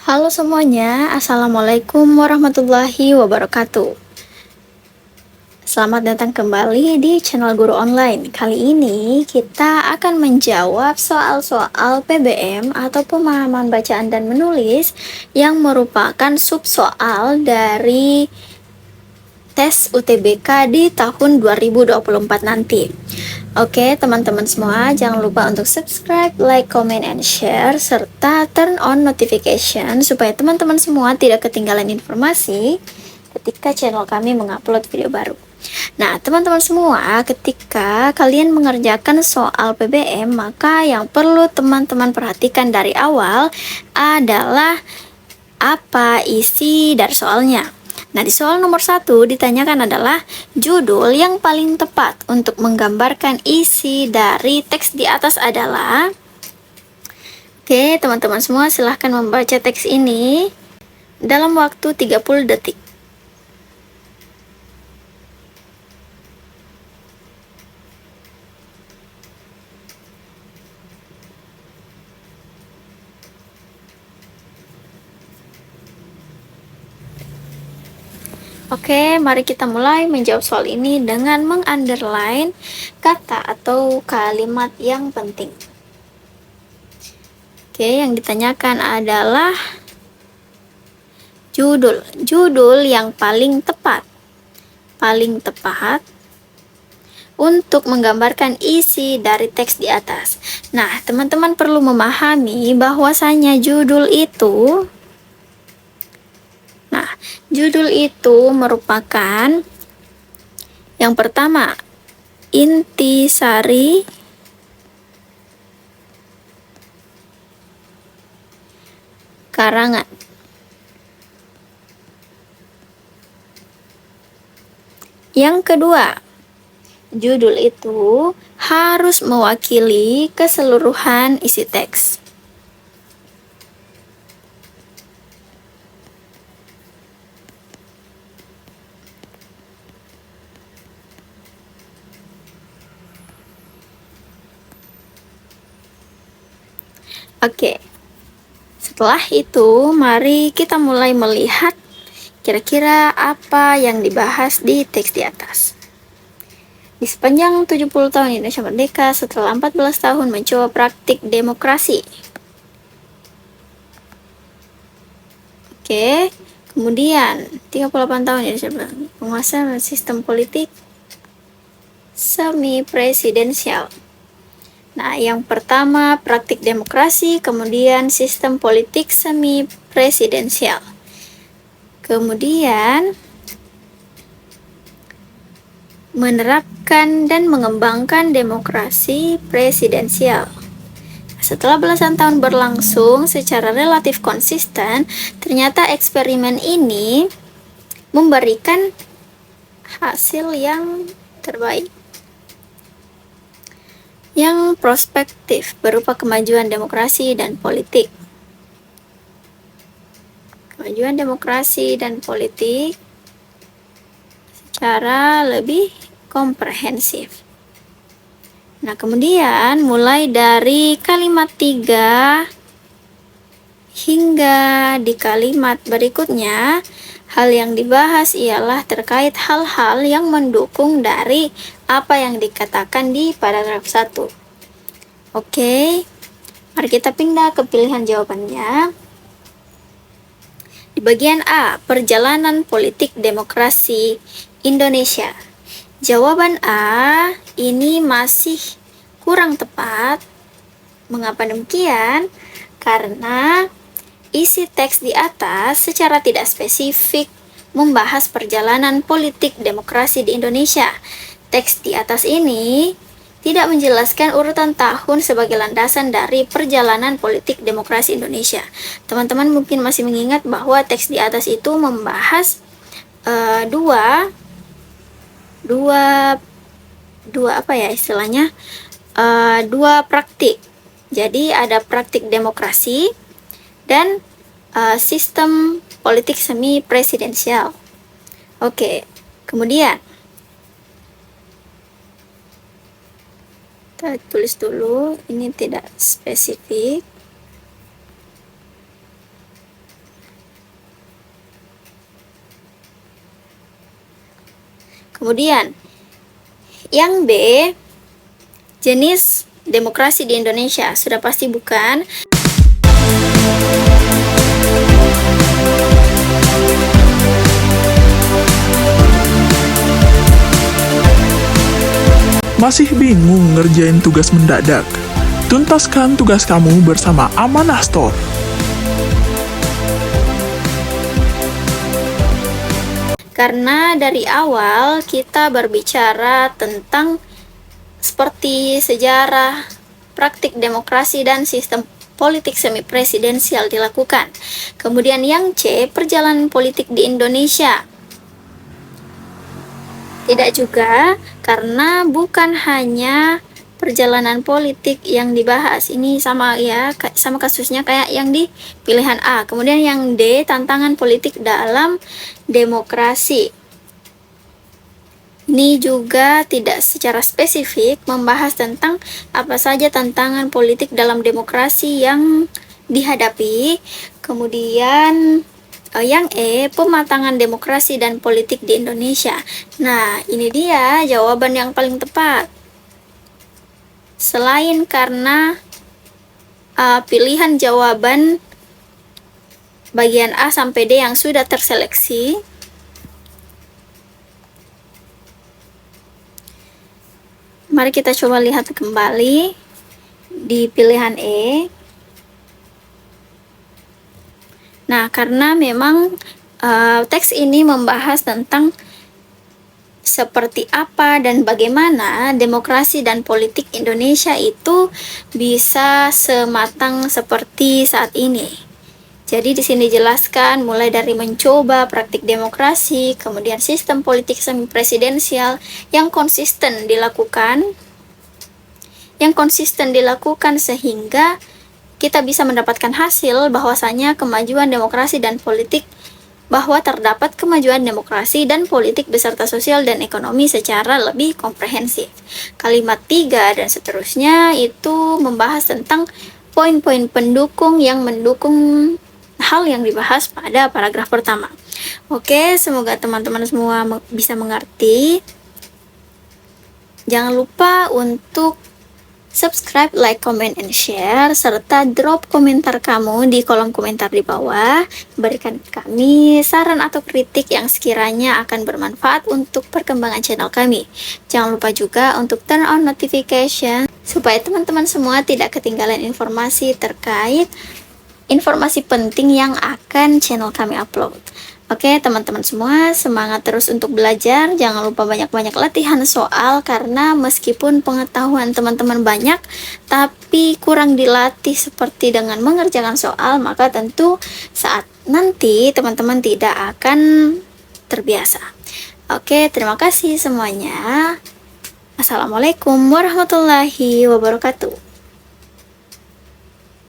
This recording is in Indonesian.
Halo semuanya, Assalamualaikum warahmatullahi wabarakatuh. Selamat datang kembali di channel Guru Online. Kali ini kita akan menjawab soal-soal PBM atau pemahaman bacaan dan menulis yang merupakan subsoal dari tes UTBK di tahun 2024 nanti. Oke, teman-teman semua, jangan lupa untuk subscribe, like, comment, and share, serta turn on notification supaya teman-teman semua tidak ketinggalan informasi ketika channel kami mengupload video baru. Nah, teman-teman semua, ketika kalian mengerjakan soal PBM, maka yang perlu teman-teman perhatikan dari awal adalah apa isi dari soalnya. Nah, di soal nomor 1 ditanyakan adalah judul yang paling tepat untuk menggambarkan isi dari teks di atas adalah. Oke, teman-teman semua silahkan membaca teks ini dalam waktu 30 detik. Oke, mari kita mulai menjawab soal ini dengan mengunderline kata atau kalimat yang penting. Oke, yang ditanyakan adalah judul yang paling tepat untuk menggambarkan isi dari teks di atas. Nah, teman-teman perlu memahami bahwasanya judul itu merupakan yang pertama, intisari karangan. Yang kedua, judul itu harus mewakili keseluruhan isi teks. Oke, setelah itu mari kita mulai melihat kira-kira apa yang dibahas di teks di atas. Di sepanjang 70 tahun Indonesia Merdeka, setelah 14 tahun mencoba praktik demokrasi. Oke, kemudian 38 tahun Indonesia penguasa sistem politik semi presidensial. Nah, yang pertama praktik demokrasi, kemudian sistem politik semi presidensial. Kemudian menerapkan dan mengembangkan demokrasi presidensial. Setelah belasan tahun berlangsung secara relatif konsisten, ternyata eksperimen ini memberikan hasil yang terbaik, yang prospektif berupa kemajuan demokrasi dan politik. Kemajuan demokrasi dan politik secara lebih komprehensif. Nah, kemudian mulai dari kalimat 3 hingga di kalimat berikutnya, hal yang dibahas ialah terkait hal-hal yang mendukung dari apa yang dikatakan di paragraf 1. Oke, mari kita pindah ke pilihan jawabannya. Di bagian A, perjalanan politik demokrasi Indonesia. Jawaban A ini masih kurang tepat. Mengapa demikian? Karena isi teks di atas secara tidak spesifik membahas perjalanan politik demokrasi di Indonesia. Teks di atas ini tidak menjelaskan urutan tahun sebagai landasan dari perjalanan politik demokrasi Indonesia. Teman-teman mungkin masih mengingat bahwa teks di atas itu membahas dua praktik. Jadi ada praktik demokrasi dan sistem politik semi presidensial. Oke, kemudian kita tulis dulu, ini tidak spesifik. Kemudian yang B, jenis demokrasi di Indonesia. Sudah pasti bukan? Masih bingung ngerjain tugas mendadak? Tuntaskan tugas kamu bersama Amanah Store. Karena dari awal kita berbicara tentang seperti sejarah, praktik demokrasi, dan sistem politik semi presidensial dilakukan. Kemudian yang C, perjalanan politik di Indonesia. Tidak juga, karena bukan hanya perjalanan politik yang dibahas. Ini sama ya, sama kasusnya kayak yang di pilihan A. Kemudian yang D, tantangan politik dalam demokrasi. Ini juga tidak secara spesifik membahas tentang apa saja tantangan politik dalam demokrasi yang dihadapi. Kemudian yang E, pematangan demokrasi dan politik di Indonesia. Nah, ini dia jawaban yang paling tepat. Selain karena pilihan jawaban bagian A sampai D yang sudah terseleksi, mari kita coba lihat kembali di pilihan E. Nah, karena memang teks ini membahas tentang seperti apa dan bagaimana demokrasi dan politik Indonesia itu bisa sematang seperti saat ini. Jadi di sini dijelaskan mulai dari mencoba praktik demokrasi, kemudian sistem politik semi presidensial yang konsisten dilakukan, sehingga kita bisa mendapatkan hasil bahwasanya kemajuan demokrasi dan politik, bahwa terdapat kemajuan demokrasi dan politik beserta sosial dan ekonomi secara lebih komprehensif. Kalimat 3 dan seterusnya itu membahas tentang poin-poin pendukung yang mendukung hal yang dibahas pada paragraf pertama. Oke, semoga teman-teman semua bisa mengerti. Jangan lupa untuk subscribe, like, comment, and share, serta drop komentar kamu di kolom komentar di bawah. Berikan kami saran atau kritik yang sekiranya akan bermanfaat untuk perkembangan channel kami. Jangan lupa juga untuk turn on notification, supaya teman-teman semua tidak ketinggalan informasi terkait informasi penting yang akan channel kami upload. Oke, teman-teman semua, semangat terus untuk belajar. Jangan lupa banyak-banyak latihan soal, karena meskipun pengetahuan teman-teman banyak, tapi kurang dilatih seperti dengan mengerjakan soal, maka tentu saat nanti teman-teman tidak akan terbiasa. Oke, terima kasih semuanya. Assalamualaikum warahmatullahi wabarakatuh.